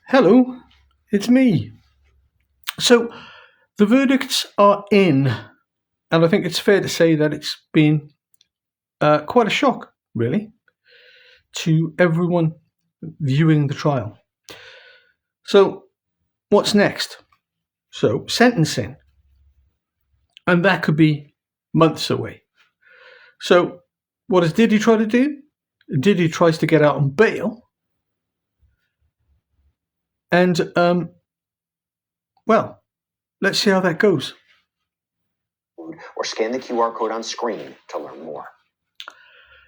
Hello, it's me. So the verdicts are in, and I think it's fair to say that it's been quite a shock, really, to everyone viewing the trial. So what's next? So sentencing, and that could be months away. So what does Diddy try to do? Diddy tries to get out on bail, and well, let's see how that goes. Or scan the QR code on screen to learn more.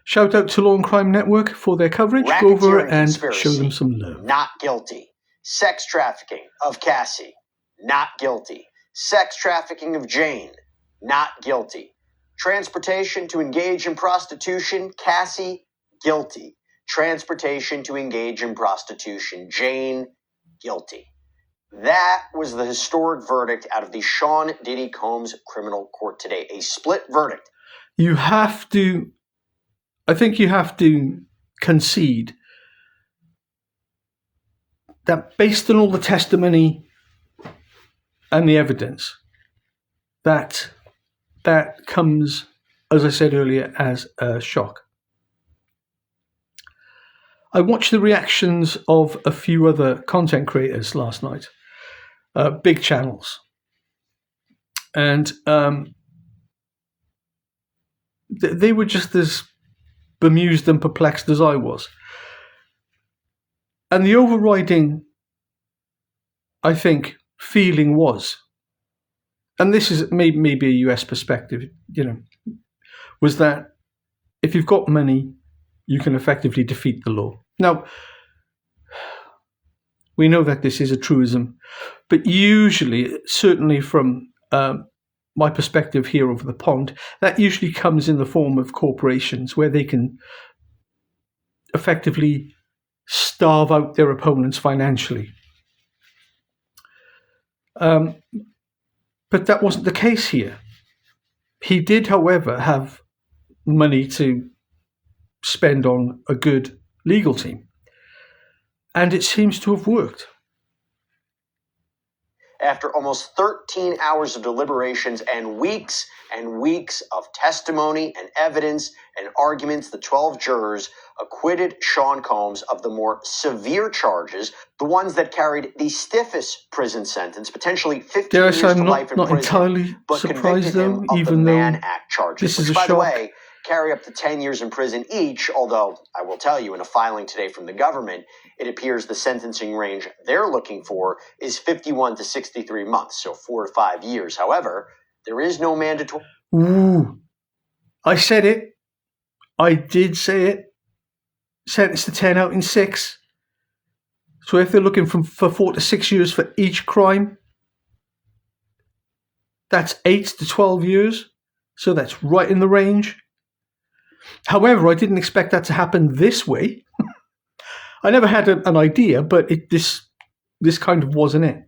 Shout out to Law and Crime Network for their coverage. Go over and show them some love. Not guilty. Sex trafficking of Cassie. Not guilty. Sex trafficking of Jane. Not guilty. Transportation to engage in prostitution. Cassie. Guilty. Transportation to engage in prostitution. Jane. Guilty. That was the historic verdict out of the Sean Diddy Combs criminal court today. A split verdict. I think you have to concede that based on all the testimony and the evidence, that comes, as I said earlier, as a shock. I watched the reactions of a few other content creators last night, big channels, and they were just as bemused and perplexed as I was. And the overriding, I think, feeling was, and this is maybe a US perspective, was that if you've got money, you can effectively defeat the law. Now, we know that this is a truism, but usually, certainly from my perspective here over the pond, that usually comes in the form of corporations where they can effectively starve out their opponents financially. But that wasn't the case here. He did, however, have money to spend on a good legal team. And it seems to have worked. After almost 13 hours of deliberations and weeks of testimony and evidence and arguments, the 12 jurors acquitted Sean Combs of the more severe charges, the ones that carried the stiffest prison sentence, potentially 15 years to life in prison, entirely but surprised, convicted him though, of even the though Mann Act charges, which, by the way, carry up to 10 years in prison each, although I will tell you in a filing today from the government, it appears the sentencing range they're looking for is 51 to 63 months, so 4 to 5 years. However, there is no mandatory... Ooh, I said it. I did say it. Sentenced to 10 out in 6. So if they're looking for 4 to 6 years for each crime, that's 8 to 12 years. So that's right in the range. However, I didn't expect that to happen this way. I never had an idea, but this kind of wasn't it.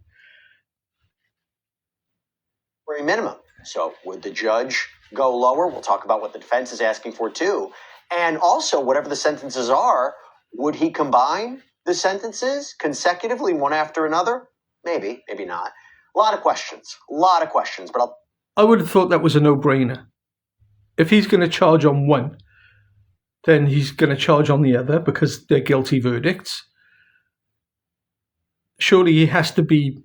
Minimum. So would the judge go lower? We'll talk about what the defense is asking for too. And also, whatever the sentences are, would he combine the sentences consecutively, one after another? Maybe, maybe not. A lot of questions, but I would have thought that was a no-brainer. If he's going to charge on one, then he's going to charge on the other because they're guilty verdicts. Surely he has to be,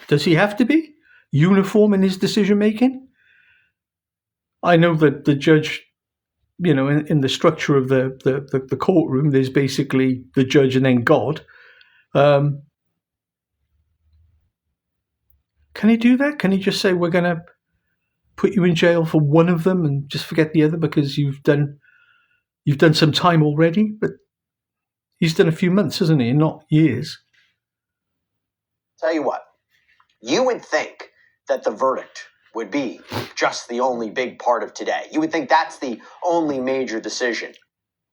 does he have to be uniform in his decision-making? I know that the judge, in the structure of the courtroom, there's basically the judge and then God. Can he do that? Can he just say, we're going to put you in jail for one of them and just forget the other because you've done some time already? But he's done a few months, hasn't he, and not years. Tell you what, you would think that the verdict would be just the only big part of today. You would think that's the only major decision.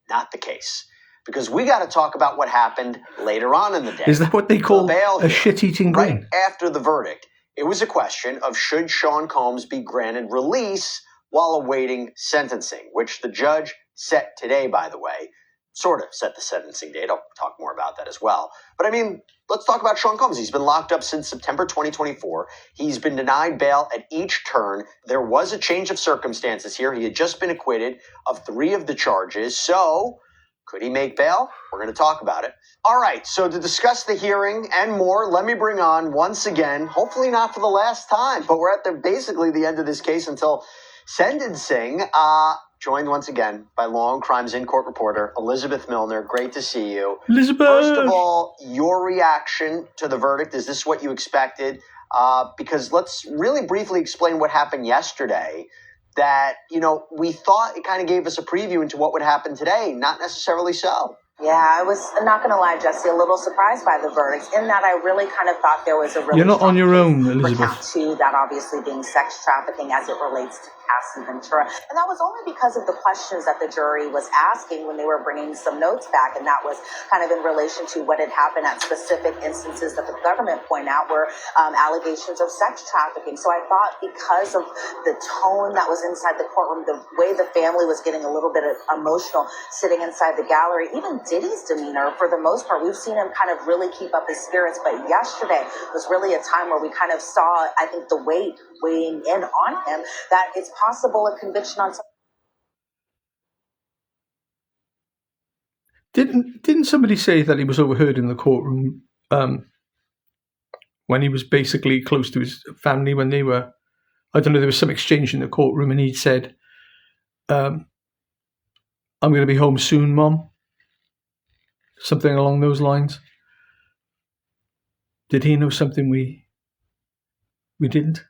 Not the case. Because we got to talk about what happened later on in the day. Is that what they call a shit-eating brain? Right after the verdict, it was a question of should Sean Combs be granted release while awaiting sentencing, which the judge set today, by the way. sort of set the sentencing date. I'll talk more about that as well. But I mean, let's talk about Sean Combs. He's been locked up since September 2024. He's been denied bail at each turn. There was a change of circumstances here. He had just been acquitted of 3 of the charges. So could he make bail? We're going to talk about it. All right, so to discuss the hearing and more, let me bring on, once again, hopefully not for the last time, but we're at basically the end of this case until sentencing, joined once again by long crimes in court reporter Elizabeth Milner. Great to see you. Elizabeth! First of all, your reaction to the verdict. Is this what you expected? Because let's really briefly explain what happened yesterday. That, we thought it kind of gave us a preview into what would happen today. Not necessarily so. Yeah, I was not going to lie, Jesse, a little surprised by the verdicts in that I really kind of thought there was a really You're not on your own, for Elizabeth. count 2, that obviously being sex trafficking as it relates to Cassie Ventura. And that was only because of the questions that the jury was asking when they were bringing some notes back. And that was kind of in relation to what had happened at specific instances that the government point out were allegations of sex trafficking. So I thought because of the tone that was inside the courtroom, the way the family was getting a little bit emotional sitting inside the gallery, even Diddy's demeanor, for the most part, we've seen him kind of really keep up his spirits. But yesterday was really a time where we kind of saw, I think, the weight weighing in on him, that it's possible a conviction on some. Didn't somebody say that he was overheard in the courtroom when he was basically close to his family when they were, I don't know, there was some exchange in the courtroom and he said, I'm going to be home soon, Mom. Something along those lines. Did he know something we didn't?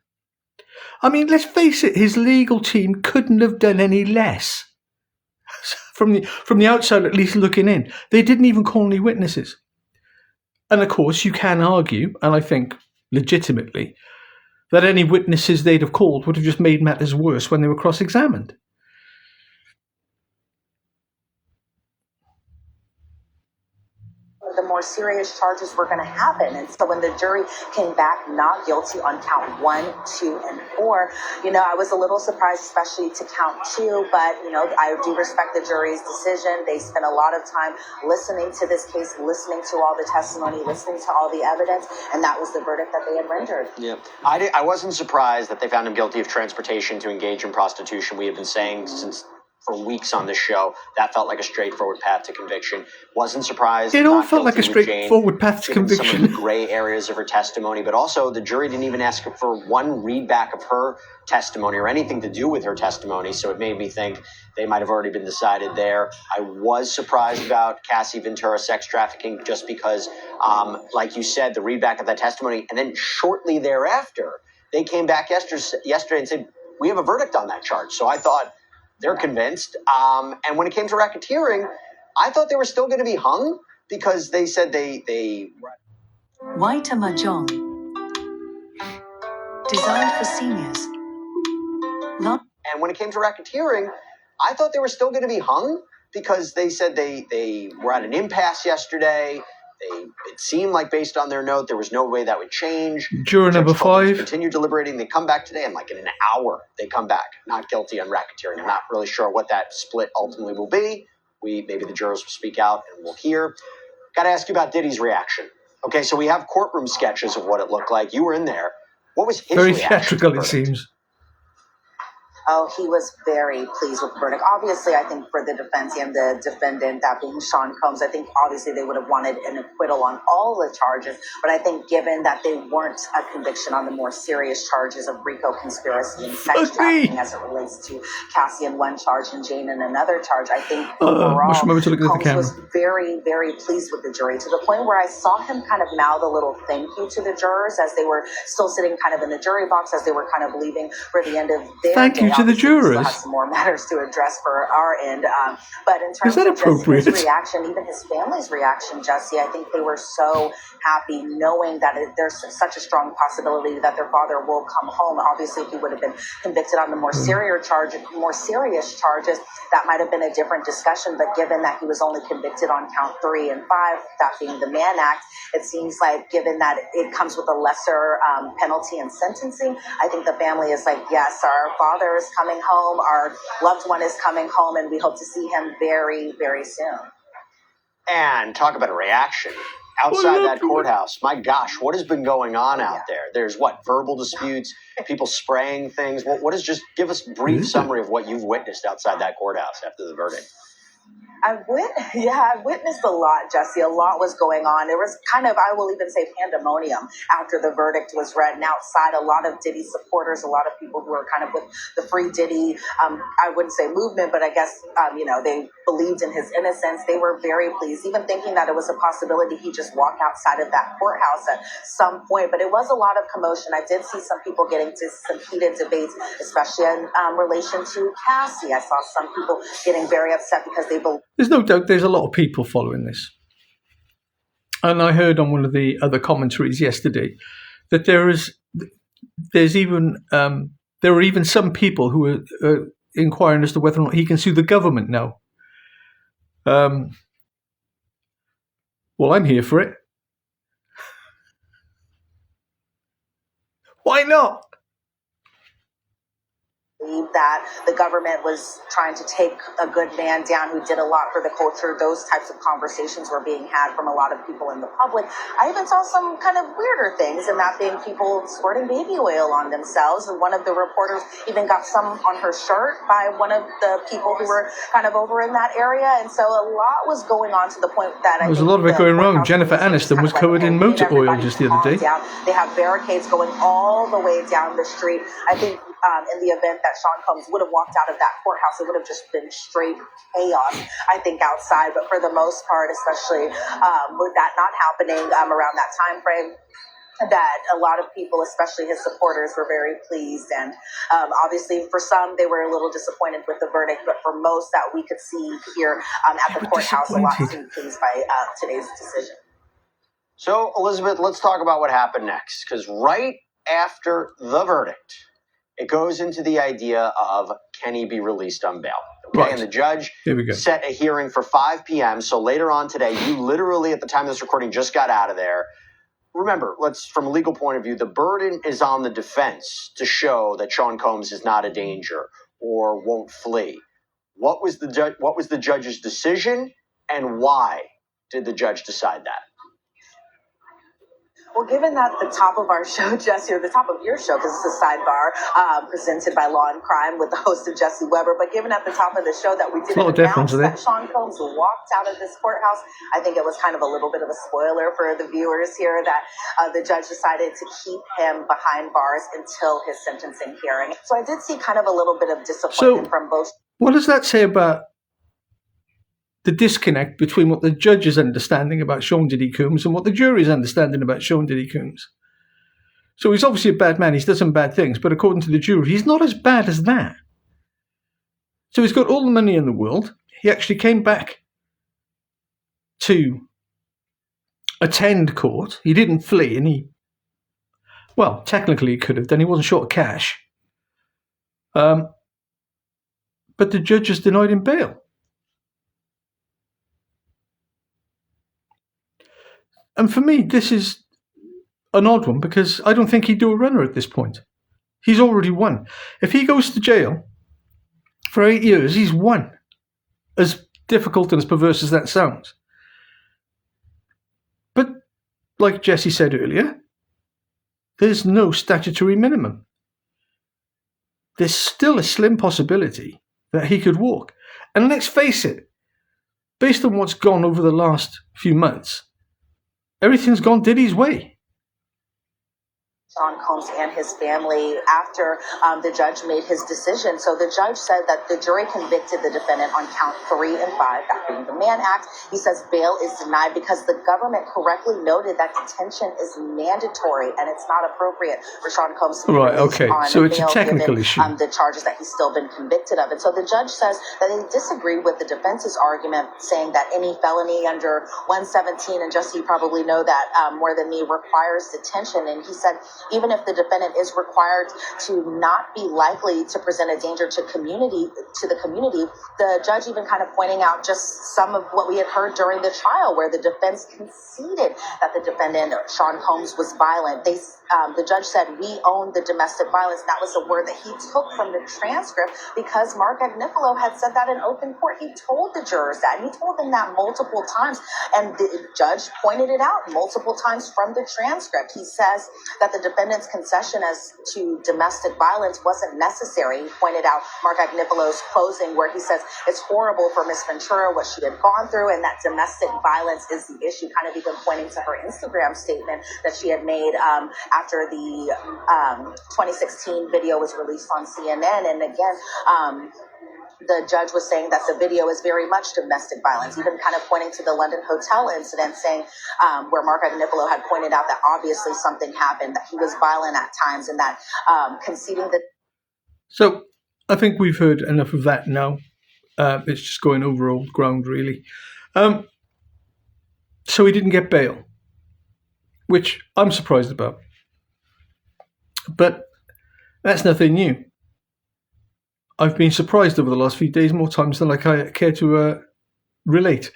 I mean, let's face it, his legal team couldn't have done any less. From the outside, at least looking in, they didn't even call any witnesses. And of course, you can argue, and I think legitimately, that any witnesses they'd have called would have just made matters worse when they were cross-examined. The more serious charges were going to happen. And so when the jury came back not guilty on count 1, 2, and 4, I was a little surprised, especially to count 2, but, I do respect the jury's decision. They spent a lot of time listening to this case, listening to all the testimony, listening to all the evidence, and that was the verdict that they had rendered. Yeah, I wasn't surprised that they found him guilty of transportation to engage in prostitution. We have been saying for weeks on this show, that felt like a straightforward path to conviction. Wasn't surprised. It all felt like a straightforward path to conviction. Some of the gray areas of her testimony, but also the jury didn't even ask for one readback of her testimony or anything to do with her testimony, so it made me think they might have already been decided there. I was surprised about Cassie Ventura sex trafficking just because, like you said, the readback of that testimony, and then shortly thereafter, they came back yesterday and said, we have a verdict on that charge. So I thought, they're convinced. And when it came to racketeering, I thought they were still going to be hung because they said they White Mahjong. Designed for seniors. And when it came to racketeering, I thought they were still going to be hung because they said they were at an impasse yesterday. It seemed like based on their note, there was no way that would change. Juror number 5. Continue deliberating. They come back today, and in an hour, they come back not guilty on racketeering. I'm not really sure what that split ultimately will be. Maybe the jurors will speak out, and we'll hear. Got to ask you about Diddy's reaction. Okay, so we have courtroom sketches of what it looked like. You were in there. What was his Very reaction? theatrical, it seems. Oh, he was very pleased with the verdict. Obviously, I think for the defense and the defendant, that being Sean Combs, I think obviously they would have wanted an acquittal on all the charges. But I think given that they weren't a conviction on the more serious charges of RICO conspiracy and sex trafficking as it relates to Cassie in one charge and Jane in another charge, I think overall Combs was very, very pleased with the jury, to the point where I saw him kind of mouth a little thank you to the jurors as they were still sitting kind of in the jury box, as they were kind of leaving for the end of their Thank you to the jurors. We still have some more matters to address for our end. But in terms of just his reaction, even his family's reaction, Jesse, I think they were so happy knowing that there's such a strong possibility that their father will come home. Obviously, if he would have been convicted on the more serious charges, that might have been a different discussion. But given that he was only convicted on count 3 and 5, that being the Mann Act, it seems like given that it comes with a lesser penalty and sentencing, I think the family is like, yes, our father is coming home, our loved one is coming home, and we hope to see him very, very soon. And talk about a reaction. Outside that courthouse, my gosh, what has been going on out there? There's verbal disputes, people spraying things. What is just give us a brief summary of what you've witnessed outside that courthouse after the verdict. I witnessed a lot, Jesse. A lot was going on. There was kind of, I will even say, pandemonium after the verdict was read. And outside, a lot of Diddy supporters, a lot of people who were kind of with the Free Diddy, I wouldn't say movement, but I guess, they believed in his innocence. They were very pleased, even thinking that it was a possibility he just walked outside of that courthouse at some point. But it was a lot of commotion. I did see some people getting to some heated debates, especially in relation to Cassie. I saw some people getting very upset because they believe. There's no doubt there's a lot of people following this. And I heard on one of the other commentaries yesterday that there are even some people who are inquiring as to whether or not he can sue the government now. Well, I'm here for it. Why not? That the government was trying to take a good man down who did a lot for the culture. Those types of conversations were being had from a lot of people in the public. I even saw some kind of weirder things, and that being people squirting baby oil on themselves. And one of the reporters even got some on her shirt by one of the people who were kind of over in that area. And so a lot was going on to the point that there was a lot of it going wrong. Jennifer Aniston was covered in motor oil just the other day. They have barricades going all the way down the street. I think in the event that Sean Combs would have walked out of that courthouse, it would have just been straight chaos, I think, outside. But for the most part, especially with that not happening around that time frame, that a lot of people, especially his supporters, were very pleased. And obviously for some, they were a little disappointed with the verdict. But for most that we could see here at the courthouse, a lot seemed pleased by today's decision. So, Elizabeth, let's talk about what happened next. Because right after the verdict, it goes into the idea of, can he be released on bail? Okay, right. And the judge set a hearing for 5 p.m. So later on today, you literally, at the time of this recording, just got out of there. Remember, from a legal point of view, the burden is on the defense to show that Sean Combs is not a danger or won't flee. What was the judge's decision, and why did the judge decide that? Well, given that the top of our show, Jesse, or the top of your show, because it's a sidebar presented by Law and Crime with the host of Jesse Weber, but given at the top of the show that we didn't announce that Sean Combs walked out of this courthouse, I think it was kind of a little bit of a spoiler for the viewers here that the judge decided to keep him behind bars until his sentencing hearing. So I did see kind of a little bit of disappointment from both. What does that say about the disconnect between what the judge is understanding about Sean Diddy Combs and what the jury is understanding about Sean Diddy Combs? So he's obviously a bad man. He's done some bad things, but according to the jury, he's not as bad as that. So he's got all the money in the world. He actually came back to attend court. He didn't flee, and technically he could have done. He wasn't short of cash. But the judge has denied him bail. And for me, this is an odd one because I don't think he'd do a runner at this point. He's already won. If he goes to jail for 8 years, he's won. As difficult and as perverse as that sounds. But like Jesse said earlier, there's no statutory minimum. There's still a slim possibility that he could walk. And let's face it, based on what's gone over the last few months, everything's gone Diddy's way. Sean Combs and his family after the judge made his decision. So the judge said that the jury convicted the defendant on count 3 and 5, that being the Mann Act. He says bail is denied because the government correctly noted that detention is mandatory and it's not appropriate for Sean Combs to be released on so it's bail, a technical given, issue. The charges that he's still been convicted of. And so the judge says that they disagree with the defense's argument, saying that any felony under 117, and Jesse, you probably know that more than me, requires detention. And he said even if the defendant is required to not be likely to present a danger to the community, the judge even kind of pointing out just some of what we had heard during the trial, where the defense conceded that the defendant, Sean Combs, was violent. The judge said, "We own the domestic violence." And that was a word that he took from the transcript because Mark Agnifilo had said that in open court. He told the jurors that, and he told them that multiple times. And the judge pointed it out multiple times from the transcript. He says that the defendant's concession as to domestic violence wasn't necessary. He pointed out Mark Agnifilo's closing, where he says it's horrible for Miss Ventura what she had gone through, and that domestic violence is the issue, kind of even pointing to her Instagram statement that she had made after the 2016 video was released on CNN. And again, the judge was saying that the video is very much domestic violence, even kind of pointing to the London hotel incident, saying where Mark Agnifilo had pointed out that obviously something happened, that he was violent at times, and that conceding the... So I think we've heard enough of that now. It's just going over old ground, really. So he didn't get bail, which I'm surprised about. But that's nothing new. I've been surprised over the last few days more times than I care to relate.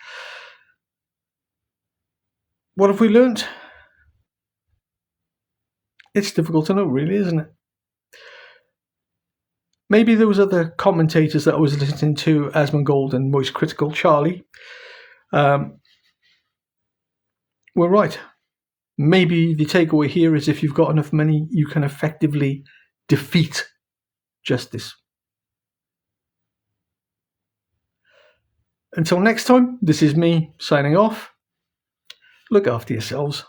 What have we learnt? It's difficult to know, really, isn't it? Maybe those other commentators that I was listening to, Asmongold and Moist Critical Charlie, were right. Maybe the takeaway here is if you've got enough money, you can effectively defeat justice. Until next time, this is me signing off. Look after yourselves.